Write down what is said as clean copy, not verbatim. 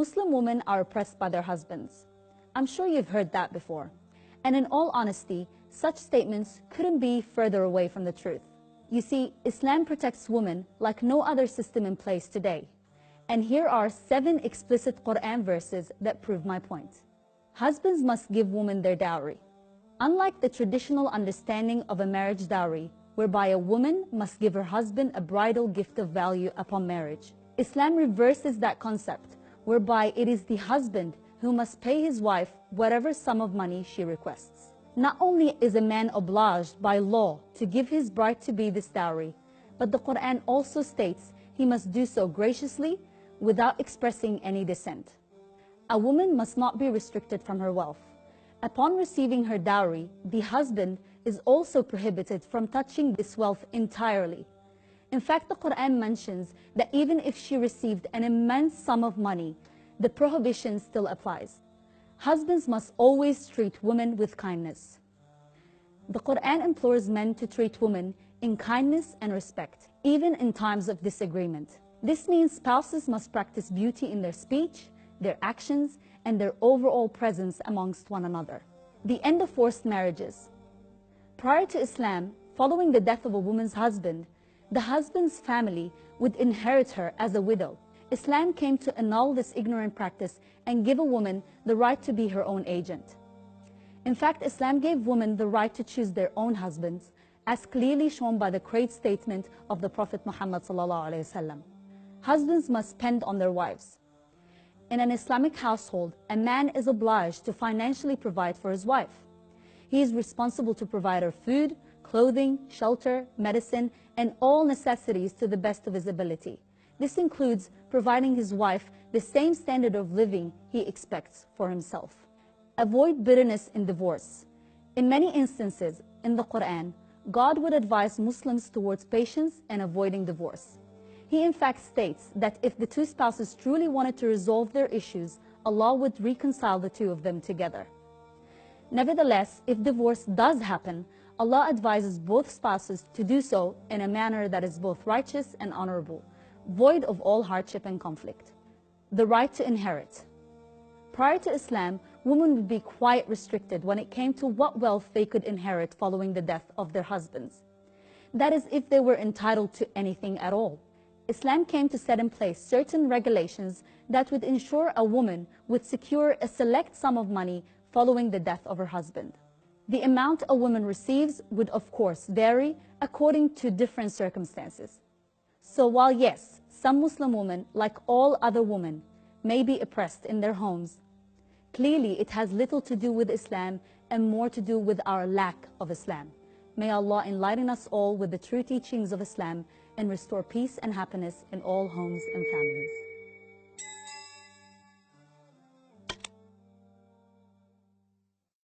Muslim women are oppressed by their husbands. I'm sure you've heard that before. And in all honesty, such statements couldn't be further away from the truth. You see, Islam protects women like no other system in place today. And here are 7 explicit Quran verses that prove my point. Husbands must give women their dowry. Unlike the traditional understanding of a marriage dowry, whereby a woman must give her husband a bridal gift of value upon marriage, Islam reverses that concept, whereby it is the husband who must pay his wife whatever sum of money she requests. Not only is a man obliged by law to give his bride-to-be this dowry, but the Quran also states he must do so graciously without expressing any dissent. A woman must not be restricted from her wealth. Upon receiving her dowry, the husband is also prohibited from touching this wealth entirely. In fact, the Quran mentions that even if she received an immense sum of money, the prohibition still applies. Husbands must always treat women with kindness. The Quran implores men to treat women in kindness and respect, even in times of disagreement. This means spouses must practice beauty in their speech, their actions, and their overall presence amongst one another. The end of forced marriages. Prior to Islam, following the death of a woman's husband, the husband's family would inherit her as a widow. Islam came to annul this ignorant practice and give a woman the right to be her own agent. In fact, Islam gave women the right to choose their own husbands, as clearly shown by the great statement of the Prophet Muhammad ﷺ. Husbands must spend on their wives. In an Islamic household, a man is obliged to financially provide for his wife. He is responsible to provide her food, clothing, shelter, medicine, and all necessities to the best of his ability. This includes providing his wife the same standard of living he expects for himself. Avoid bitterness in divorce. In many instances in the Quran, God would advise Muslims towards patience and avoiding divorce. He in fact states that if the two spouses truly wanted to resolve their issues, Allah would reconcile the two of them together. Nevertheless, if divorce does happen, Allah advises both spouses to do so in a manner that is both righteous and honorable, void of all hardship and conflict. The right to inherit. Prior to Islam, women would be quite restricted when it came to what wealth they could inherit following the death of their husbands. That is, if they were entitled to anything at all. Islam came to set in place certain regulations that would ensure a woman would secure a select sum of money following the death of her husband. The amount a woman receives would of course vary according to different circumstances. So while yes, some Muslim women, like all other women, may be oppressed in their homes, clearly it has little to do with Islam and more to do with our lack of Islam. May Allah enlighten us all with the true teachings of Islam and restore peace and happiness in all homes and families.